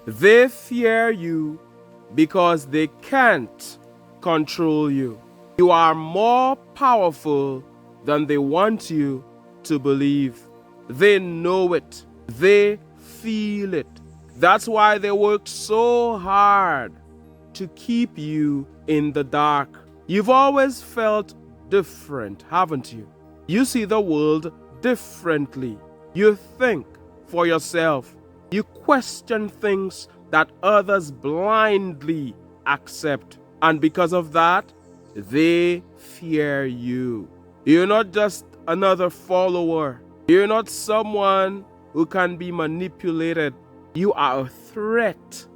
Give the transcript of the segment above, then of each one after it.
They fear you because they can't control you. You are more powerful than they want you to believe. They know it. They feel it. That's why they work so hard to keep you in the dark. You've always felt different, haven't you? You see the world differently. You think for yourself. You question things that others blindly accept. And because of that, they fear you. You're not just another follower. You're not someone who can be manipulated. You are a threat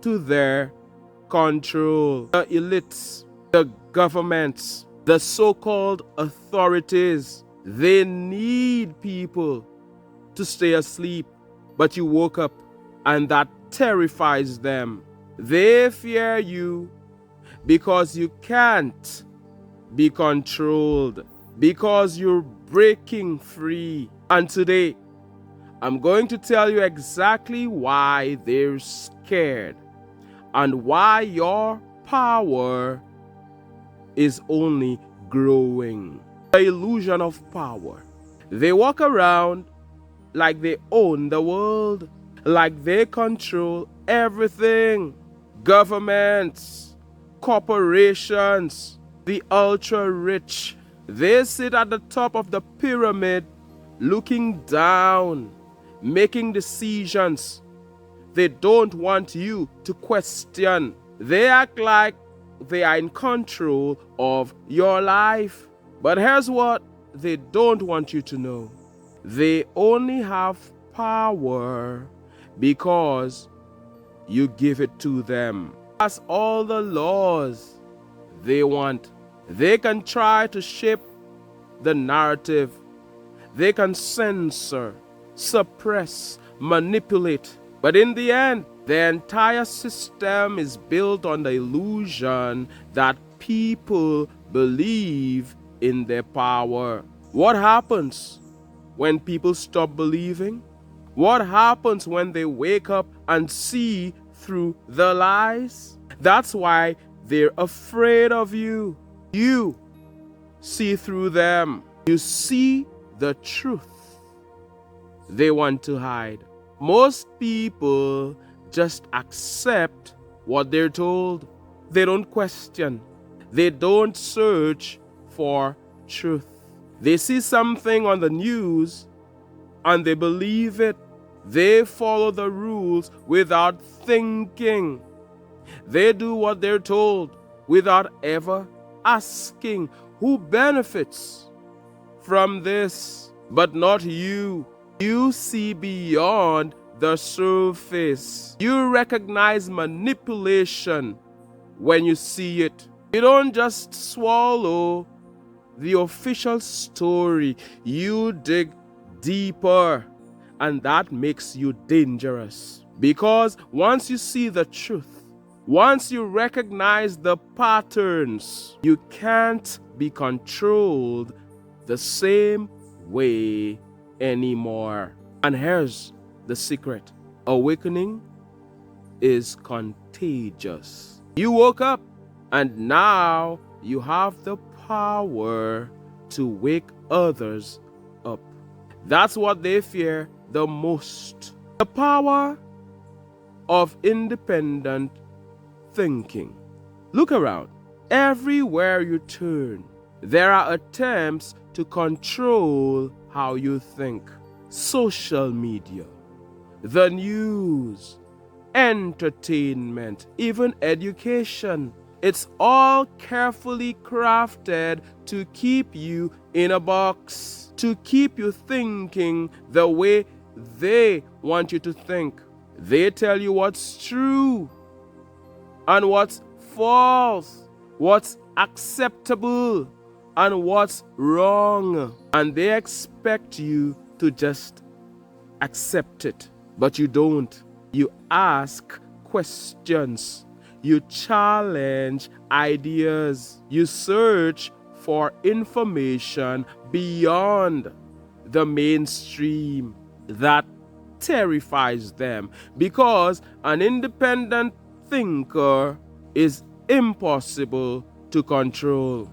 to their control. The elites, the governments, the so-called authorities, they need people to stay asleep. But you woke up and that terrifies them. They fear you because you can't be controlled, because you're breaking free. And today, I'm going to tell you exactly why they're scared and why your power is only growing. The illusion of power. They walk around like they own the world, like they control everything. Governments, corporations, the ultra-rich, they sit at the top of the pyramid looking down, making decisions. They don't want you to question. They act like they are in control of your life. But here's what they don't want you to know. They only have power because you give it to them. That's all the laws they want. They can try to shape the narrative. They can censor, suppress, manipulate. But in the end, the entire system is built on the illusion that people believe in their power. What happens when people stop believing? What happens when they wake up and see through the lies? That's why they're afraid of you. You see through them. You see the truth they want to hide. Most people just accept what they're told. They don't question. They don't search for truth. They see something on the news and they believe it. They follow the rules without thinking. They do what they're told without ever asking who benefits from this. But not you. You see beyond the surface. You recognize manipulation when you see it. You don't just swallow the official story. You dig deeper, and that makes you dangerous. Because once you see the truth, once you recognize the patterns, you can't be controlled the same way anymore. And here's the secret. Awakening is contagious. You woke up and now you have the power to wake others up. That's what they fear the most. The power of independent thinking. Look around. Everywhere you turn, there are attempts to control how you think. Social media, the news, entertainment, even education. It's all carefully crafted to keep you in a box, to keep you thinking the way they want you to think. They tell you what's true and what's false, what's acceptable and what's wrong. And they expect you to just accept it. But you don't. You ask questions. You challenge ideas. You search for information beyond the mainstream. That terrifies them, because an independent thinker is impossible to control.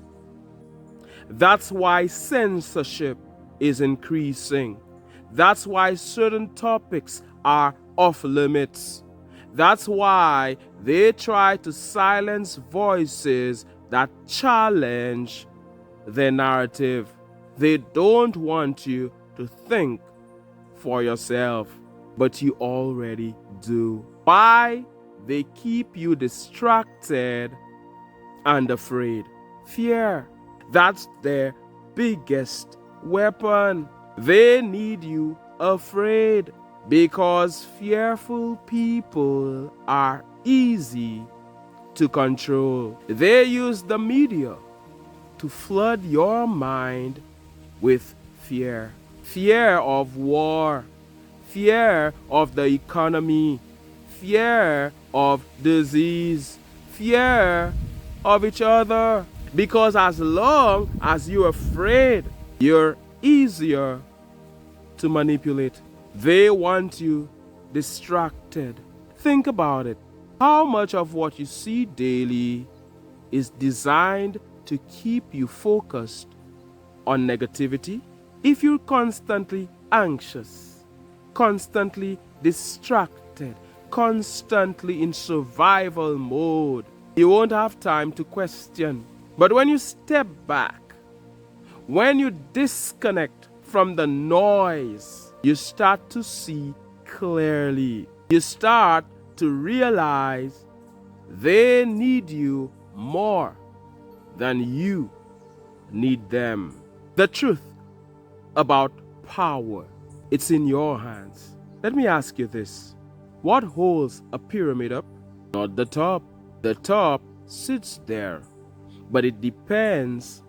That's why censorship is increasing. That's why certain topics are off limits. That's why they try to silence voices that challenge their narrative. They don't want you to think for yourself, but you already do. Why? They keep you distracted and afraid. Fear. That's their biggest weapon. They need you afraid, because fearful people are easy to control. They use the media to flood your mind with fear. Fear of war, fear of the economy, fear of disease, fear of each other. Because as long as you're afraid, you're easier to manipulate. They want you distracted. Think about it. How much of what you see daily is designed to keep you focused on negativity? If you're constantly anxious, constantly distracted, constantly in survival mode, you won't have time to question. But when you step back, when you disconnect from the noise, you start to see clearly. You start to realize they need you more than you need them. The truth about power, it's in your hands. Let me ask you this. What holds a pyramid up? Not the top. The top sits there, but it depends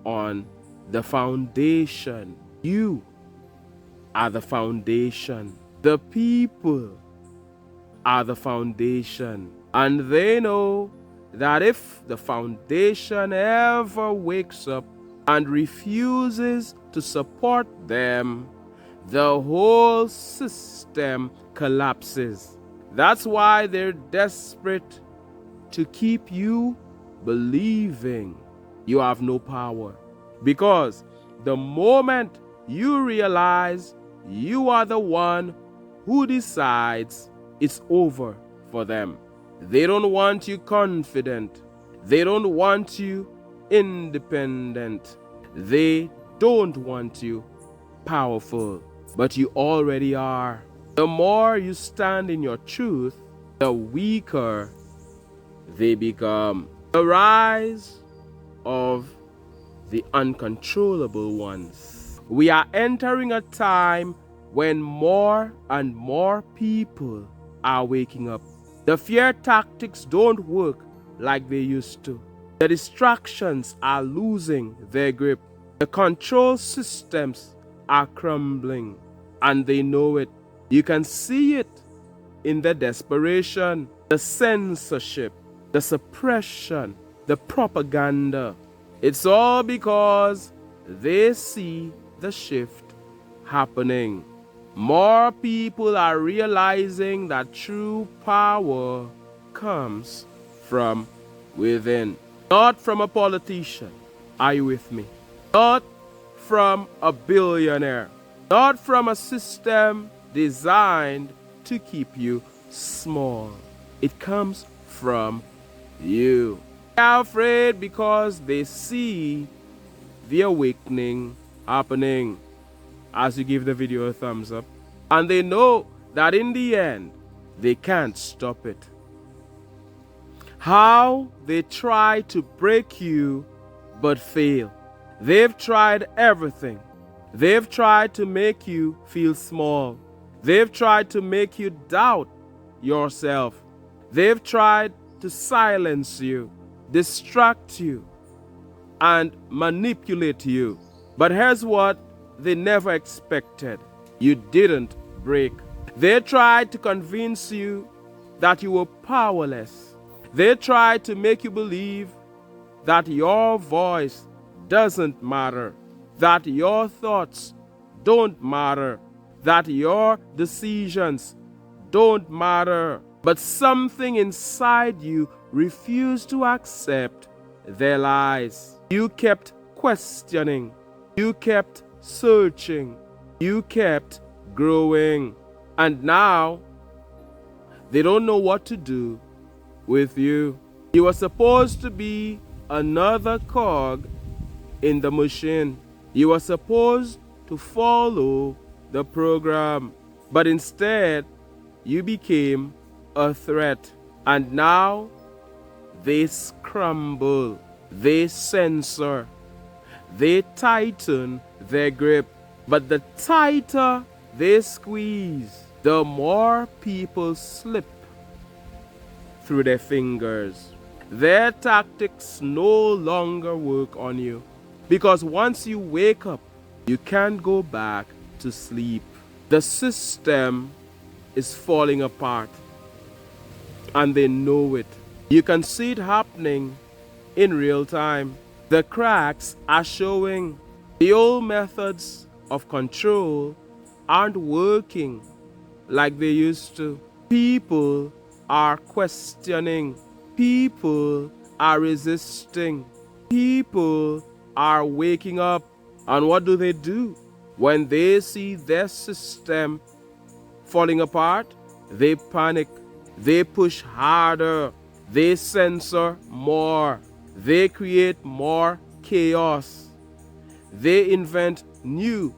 on the foundation. You are the foundation. The people are the foundation. And they know that if the foundation ever wakes up and refuses to support them, the whole system collapses. That's why they're desperate to keep you believing you have no power. Because the moment you realize you are the one who decides, it's over for them. They don't want you confident. They don't want you independent. They don't want you powerful. But you already are. The more you stand in your truth, the weaker they become. The rise of the uncontrollable ones. We are entering a time when more and more people are waking up. The fear tactics don't work like they used to. The distractions are losing their grip. The control systems are crumbling, and they know it. You can see it in the desperation, the censorship, the suppression, the propaganda. It's all because they see the shift happening. More people are realizing that true power comes from within, not from a politician. Are you with me? Not from a billionaire, not from a system designed to keep you small. It comes from you. They are afraid because they see the awakening happening. As you give the video a thumbs up, and they know that in the end they can't stop it. How they try to break you but fail. They've tried everything. They've tried to make you feel small. They've tried to make you doubt yourself. They've tried to silence you, distract you, and manipulate you. But here's what they never expected. You didn't break. They tried to convince you that you were powerless. They tried to make you believe that your voice doesn't matter, that your thoughts don't matter, that your decisions don't matter, but something inside you refused to accept their lies. You kept questioning, you kept searching, you kept growing, and now they don't know what to do with you. You were supposed to be another cog in the machine. You were supposed to follow the program, but instead you became a threat. And now they scramble, they censor, they tighten their grip. But the tighter they squeeze, the more people slip through their fingers. Their tactics no longer work on you, because once you wake up, you can't go back to sleep. The system is falling apart, and they know it. You can see it happening in real time. The cracks are showing. The old methods of control aren't working like they used to. People are questioning. People are resisting. People are waking up. And what do? When they see their system falling apart, they panic. They push harder. They censor more. They create more chaos. They invent new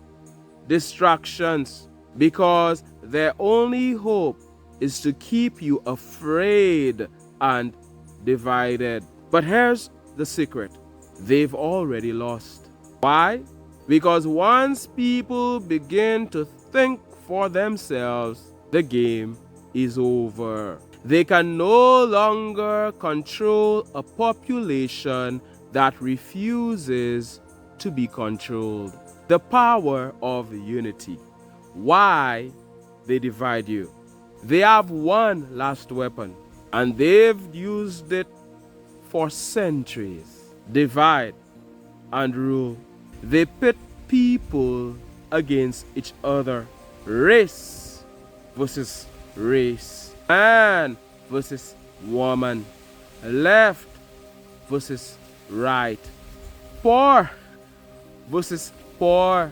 distractions, because their only hope is to keep you afraid and divided. But here's the secret: they've already lost. Why? Because once people begin to think for themselves, the game is over. They can no longer control a population that refuses to be controlled. The power of unity. Why they divide you? They have one last weapon, and they've used it for centuries. Divide and rule. They pit people against each other. Race versus race. Man versus woman. Left versus right. Poor versus poor.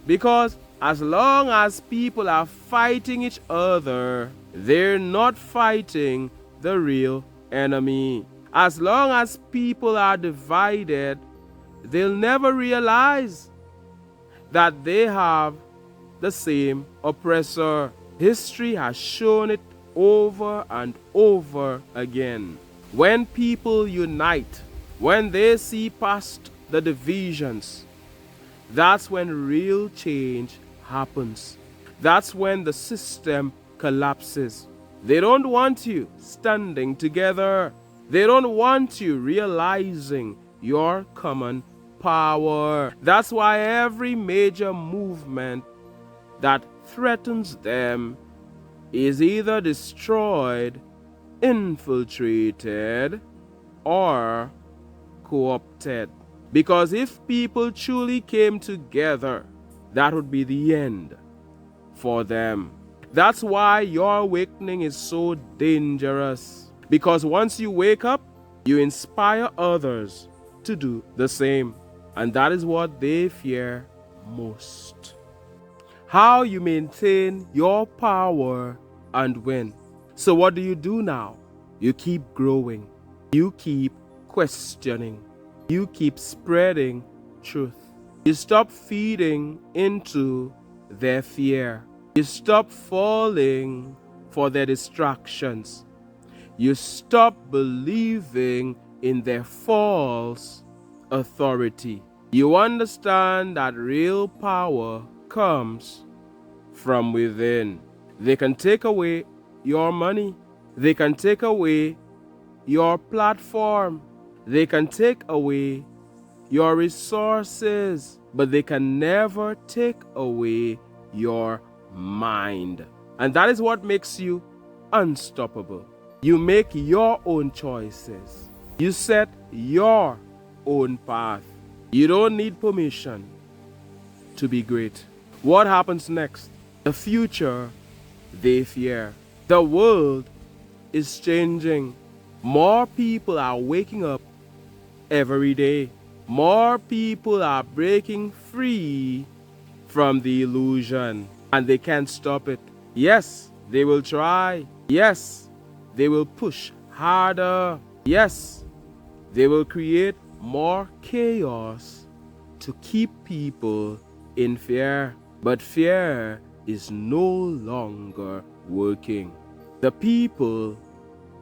Because as long as people are fighting each other, they're not fighting the real enemy. As long as people are divided, they'll never realize that they have the same oppressor. History has shown it over and over again. When people unite, when they see past the divisions, that's when real change happens. That's when the system collapses. They don't want you standing together. They don't want you realizing your common power. That's why every major movement that threatens them is either destroyed, infiltrated, or co-opted. Because if people truly came together, that would be the end for them. That's why your awakening is so dangerous. Because once you wake up, you inspire others to do the same. And that is what they fear most. How you maintain your power and win. So what do you do now? You keep growing. You keep questioning. You keep spreading truth. You stop feeding into their fear. You stop falling for their distractions. You stop believing in their false authority. You understand that real power comes from within. They can take away your money. They can take away your platform. They can take away your resources, but they can never take away your mind. And that is what makes you unstoppable. You make your own choices. You set your own path. You don't need permission to be great. What happens next? The future they fear. The world is changing. More people are waking up every day. More people are breaking free from the illusion, and they can't stop it. Yes, they will try. Yes, they will push harder. Yes, they will create more chaos to keep people in fear. But fear is no longer working. The people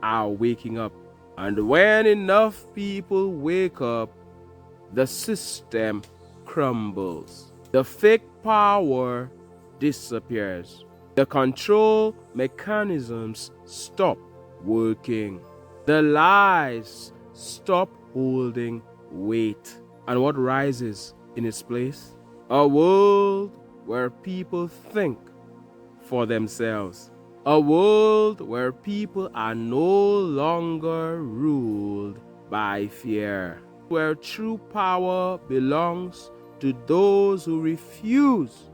are waking up. And when enough people wake up, the system crumbles. The fake power disappears. The control mechanisms stop working. The lies stop holding weight. And what rises in its place? A world where people think for themselves. A world where people are no longer ruled by fear. Where true power belongs to those who refuse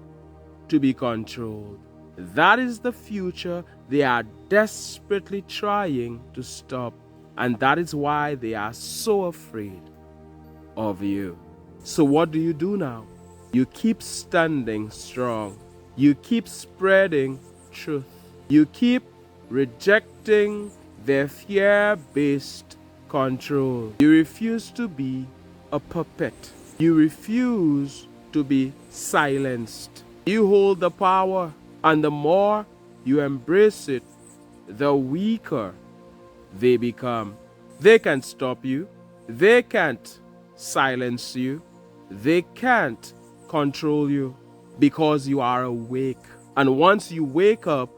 to be controlled. That is the future they are desperately trying to stop. And that is why they are so afraid of you. So what do you do now? You keep standing strong. You keep spreading truth. You keep rejecting their fear-based control. You refuse to be a puppet. You refuse to be silenced. You hold the power, and the more you embrace it, the weaker they become. They can't stop you. They can't silence you. They can't control you because you are awake. And once you wake up,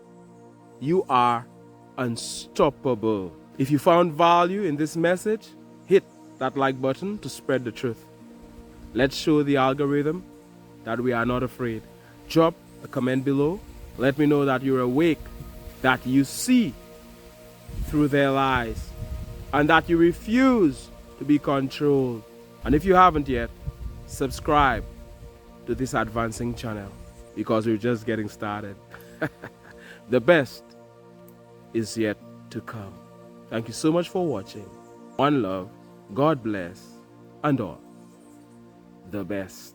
you are unstoppable. If you found value in this message, hit that like button to spread the truth. Let's show the algorithm that we are not afraid. Drop a comment below. Let me know that you're awake, that you see through their lies, and that you refuse to be controlled. And if you haven't yet, subscribe to this advancing channel because we're just getting started. The best is yet to come. Thank you so much for watching. One love, God bless, and all the best.